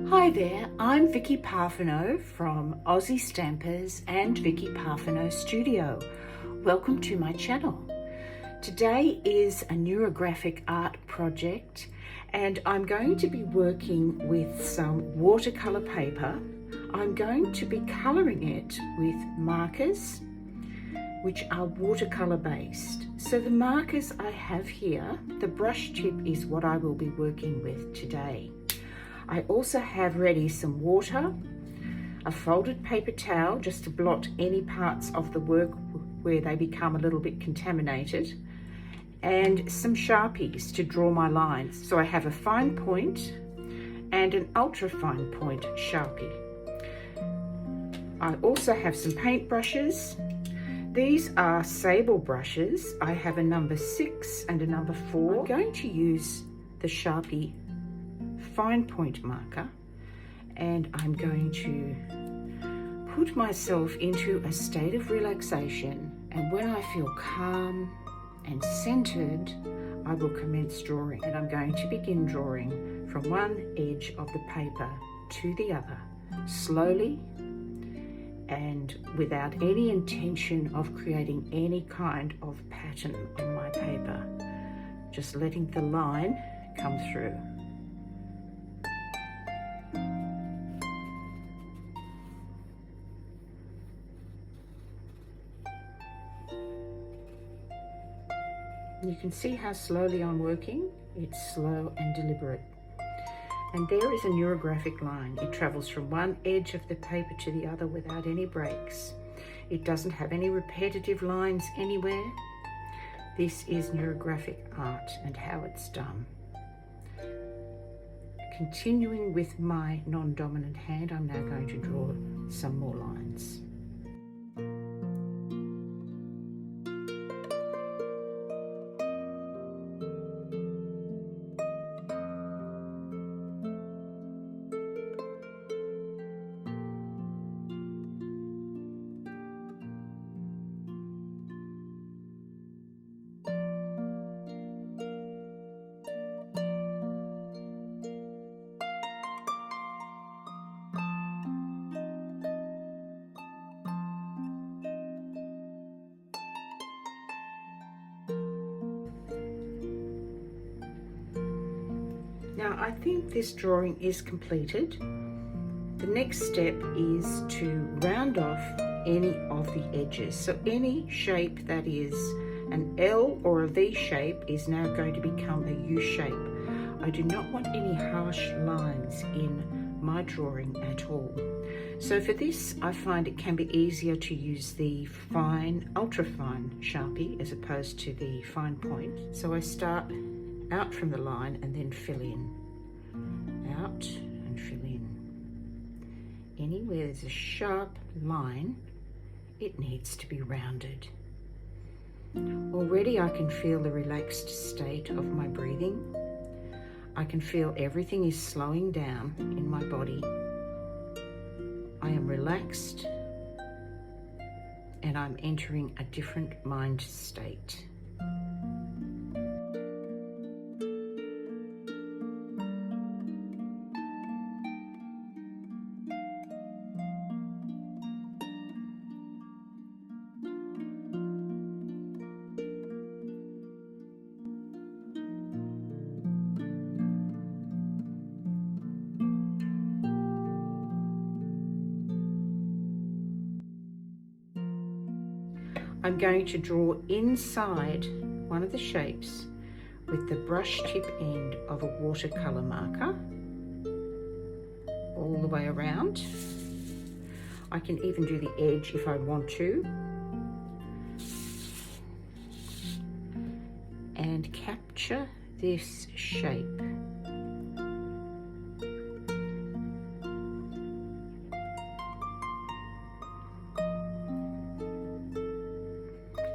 Hi there, I'm Vicki PARFENOW from Aussie Stampers and Vicki PARFENOW Studio. Welcome to my channel. Today is a Neurographic Art project and I'm going to be working with some watercolour paper. I'm going to be colouring it with markers which are watercolour based. So the markers I have here, the brush tip is what I will be working with today. I also have ready some water, a folded paper towel just to blot any parts of the work where they become a little bit contaminated, and some Sharpies to draw my lines. So I have a fine point and an ultra fine point Sharpie. I also have some paint brushes. These are sable brushes. I have a number 6 and a number 4. I'm going to use the Sharpie fine point marker and I'm going to put myself into a state of relaxation, and when I feel calm and centered I will commence drawing. And I'm going to begin drawing from one edge of the paper to the other, slowly and without any intention of creating any kind of pattern on my paper, just letting the line come through. You can see how slowly I'm working. It's slow and deliberate. And there is a neurographic line. It travels from one edge of the paper to the other without any breaks. It doesn't have any repetitive lines anywhere. This is neurographic art and how it's done. Continuing with my non-dominant hand, I'm now going to draw some more lines. Now I think this drawing is completed. The next step is to round off any of the edges. So any shape that is an L or a V shape is now going to become a U shape. I do not want any harsh lines in my drawing at all. So for this, I find it can be easier to use the fine, ultra fine Sharpie as opposed to the fine point. So I start out from the line and then fill in, out and fill in. Anywhere there's a sharp line, it needs to be rounded. Already I can feel the relaxed state of my breathing. I can feel everything is slowing down in my body. I am relaxed and I'm entering a different mind state. I'm going to draw inside one of the shapes with the brush tip end of a watercolour marker all the way around. I can even do the edge if I want to. And capture this shape.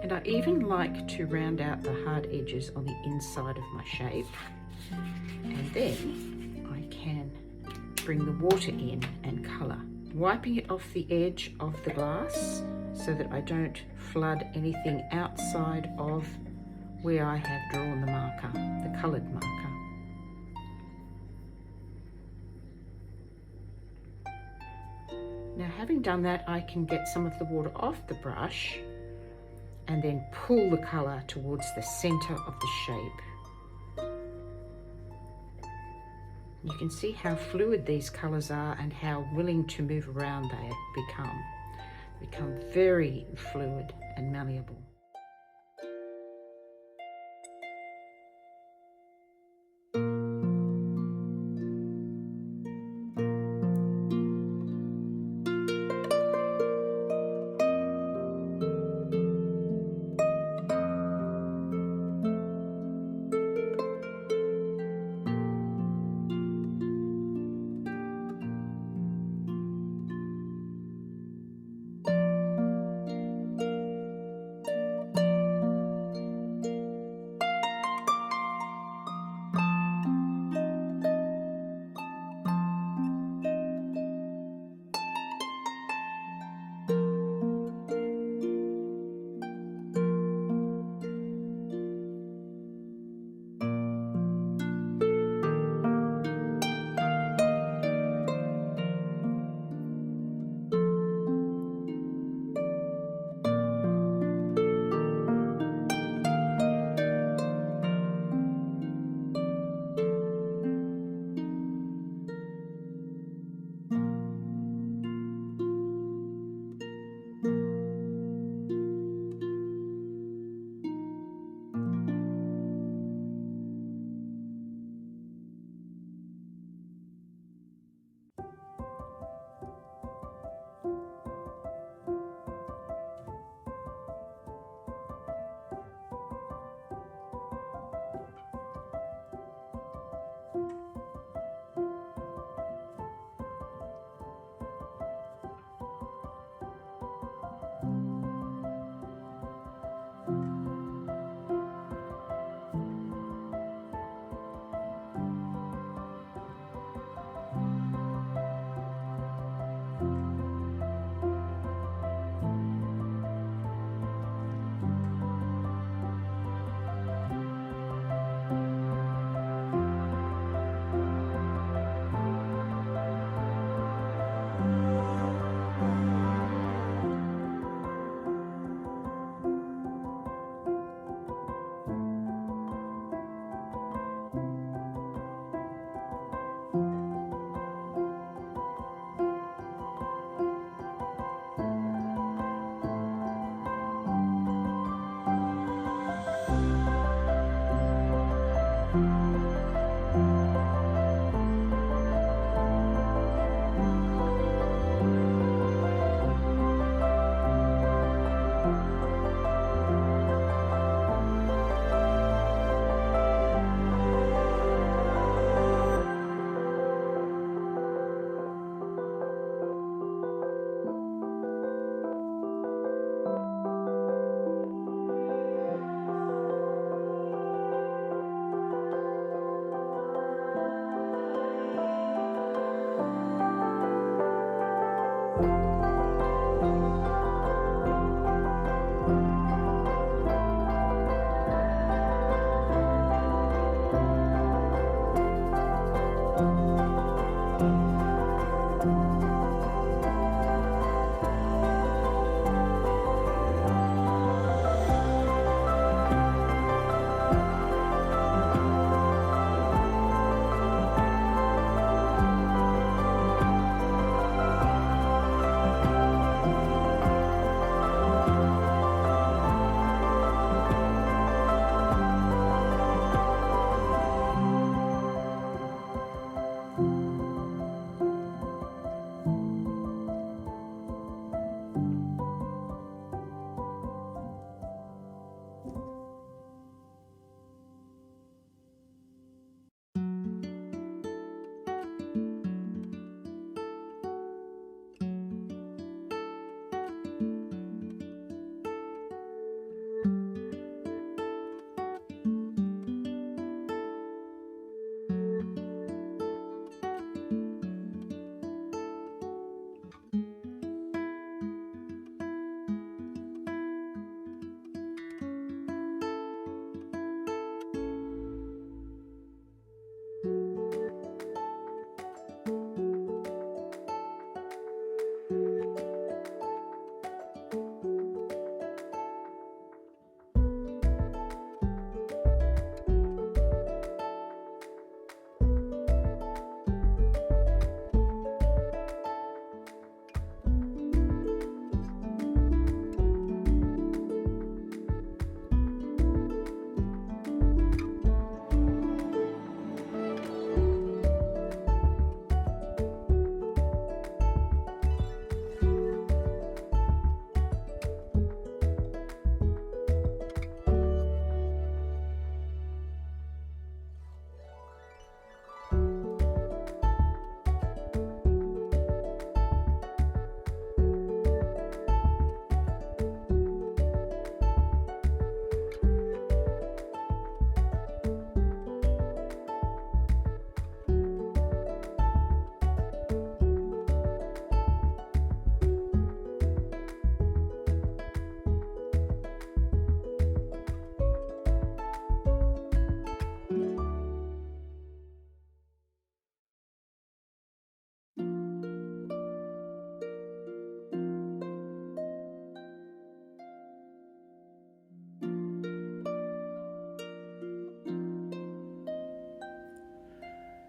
And I even like to round out the hard edges on the inside of my shape. And then I can bring the water in and colour, wiping it off the edge of the glass so that I don't flood anything outside of where I have drawn the marker, the coloured marker. having done that, I can get some of the water off the brush and then pull the colour towards the centre of the shape. You can see how fluid these colours are and how willing to move around they become very fluid and malleable.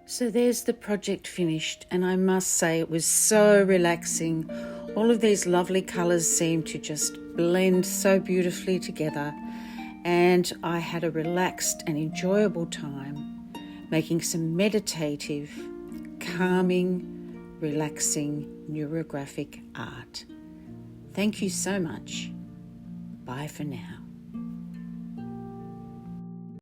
So there's the project finished, and I must say it was so relaxing. All of these lovely colours seemed to just blend so beautifully together, and I had a relaxed and enjoyable time making some meditative, calming, relaxing neurographic art. Thank you so much. Bye for now.